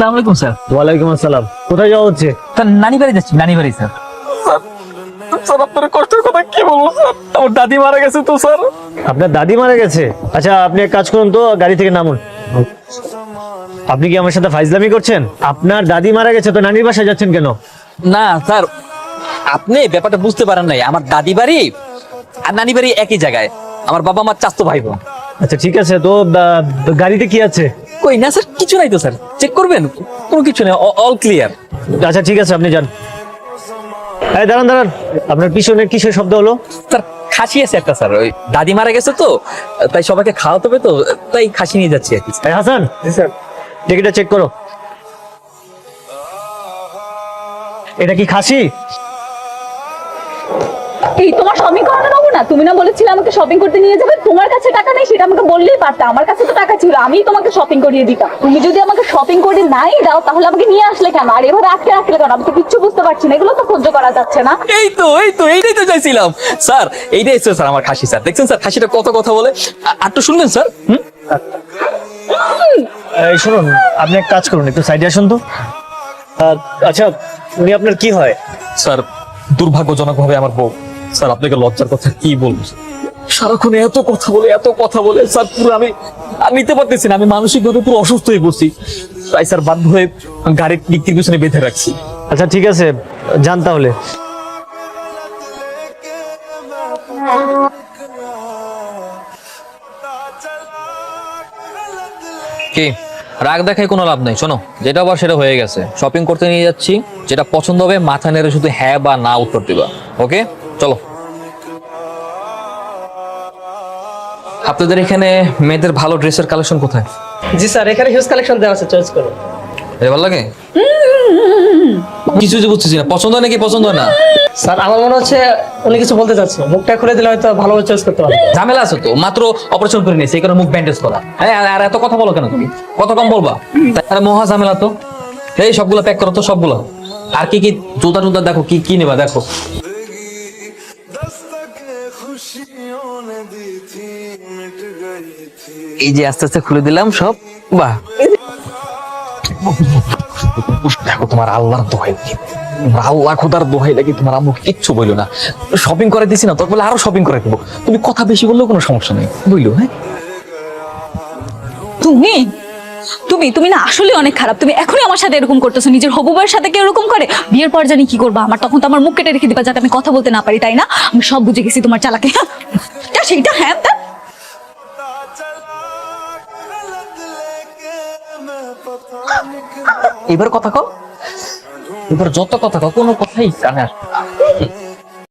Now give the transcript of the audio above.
আসসালামু আলাইকুম স্যার। ওয়ালাইকুম আসসালাম। কোথায় যাওয়া হচ্ছে? স্যার নানি বাড়ি যাচ্ছি, নানি বাড়ি স্যার। স্যার আপনার কষ্টের কথা কি বলবো স্যার, আমার দাদি মারা গেছে তো স্যার। আপনার দাদি মারা গেছে? আচ্ছা আপনি এক কাজ করুন তো, গাড়ি থেকে নামুন। আপনি কি আমার সাথে ফাইজলামি করছেন? আপনার দাদি মারা গেছে তো নানির বাসায় যাচ্ছেন কেন? না স্যার, আপনি ব্যাপারটা বুঝতে পারেন নাই। আমার দাদি বাড়ি আর নানি বাড়ি একই জায়গায়। আমার বাবা আমার চাচতো ভাই বোন। আচ্ছা ঠিক আছে, তো গাড়িতে কি আছে? কই না স্যার, কিছু নাই তো স্যার, চেক করবেন, কোনো কিছু নেই, অল ক্লিয়ার। আচ্ছা ঠিক আছে, আপনি যান। এই দাঁড়ান দাঁড়ান, আপনার পিছনে কিসের শব্দ হলো? স্যার খাসি আছে একটা স্যার, ওই দাদি মারা গেছে তো, তাই সবাইকে খাওয়াতে হবে তো, তাই খাসি নিয়ে যাচ্ছি আর কি। এই হাসান, টিকিটটা চেক করো। এটা কি খাসি? এই তোমার শপিং করানো যাবো না? তুমি না বলেছিলে আমাকে শপিং করতে নিয়ে যাবে? তোমার কাছে টাকা নেই সেটা আমাকে বললেই পারতে, আমার কাছে তো টাকা ছিল, আমি তোমাকে শপিং করিয়ে দিতাম। তুমি যদি আমাকে শপিং করে নাই দাও তাহলে আমাকে নিয়ে আসলে কেন, আর এভাবে আটকে রাখলে কেন? আমি তো কিচ্ছু বুঝতে পারছি না, এগুলো তো সহ্য করা যাচ্ছে না। এইটাই তো চাইছিলাম স্যার, এইটাই স্যার আমার খাসি স্যার। দেখছেন স্যার খাসিটা কত কথা বলে, আর একটু শুনবেন স্যার? এই শুনুন, আপনি এক কাজ করুন, একটু সাইডে আসুন তো। আচ্ছা উনি আপনার কি হয়? স্যার দুর্ভাগ্যজনক ভাবে আমার বউ। স্যার আপনাকে লজ্জার কথা কি বলবো, সারাক্ষণ এত কথা বলে স্যার, পুরো আমি আর নিতে পারতেছি না। আমি মানসিক ভাবে পুরো অসুস্থ হয়ে পড়ছি, তাই স্যার বাধ্য হয়ে গাড়ির ডিক্কির পিছনে বেঁধে রাখছি। আচ্ছা ঠিক আছে, যান তাহলে। কি রাগ দেখায় কোনো লাভ নাই। শোনো, যেটা আবার সেটা হয়ে গেছে। শপিং করতে নিয়ে যাচ্ছি, যেটা পছন্দ হবে মাথা নেড়ে শুধু হ্যাঁ বা না উত্তর দিবা। ওকে চলো। আপনাদের এখানে মেয়েদের ভালো ড্রেসের কালেকশন কোথায়? জি স্যার, এখানে হিউজ কালেকশন দেওয়া আছে, চয়েস করুন। ভালো লাগে? কিছু বুঝতেছি না, পছন্দ হয় নাকি পছন্দ হয় না? স্যার আমার মনে হচ্ছে উনি কিছু বলতে চাচ্ছে, মুখটা খুলে দিলে হয়তো ভালোভাবে চয়েস করতে পারবে। ঝামেলা আছে তো, মাত্র অপারেশন করে নিয়েছে, এই কারণে মুখ ব্যান্ডেজ করা। হ্যাঁ আর এত কথা বলো কেন তুমি? কত কম বলবা? তাহলে মহা ঝামেলা তো। এই সবগুলো প্যাক করো তো, সবগুলো। আর কি কি জুতা টুতা দেখো, কি কি নেবা দেখো। এই যে আস্তে আস্তে খুলে দিলাম সব। বাহ, দেখো তোমার আল্লাহর দোহাই, আল্লাহ খোদার দোহাই লাগে, তোমার আম্মু কিচ্ছু বললো না। শপিং করে দিছি না, তোর বলে আরো শপিং করে দেবো। তুমি কথা বেশি বললেও কোনো সমস্যা নেই, বুঝলো? হ্যাঁ তুমি তুমি তুমি না আসলে অনেক খারাপ। তুমি এখনই আমার সাথে এরকম করতেছো, নিজের হবু বউয়ের সাথে কেউ এরকম করে? বিয়ের পর জানি কি করবা আমার, তখন তো আমার মুখ কেটে রেখে দিবা যাতে আমি কথা বলতে না পারি, তাই না? আমি সব বুঝে গেছি তোমার চালাকি। সেইটা হ্যাঁ তা এবার কথা কও, এবার যত কথা কও, কোনো কথাই কানে আসবে না।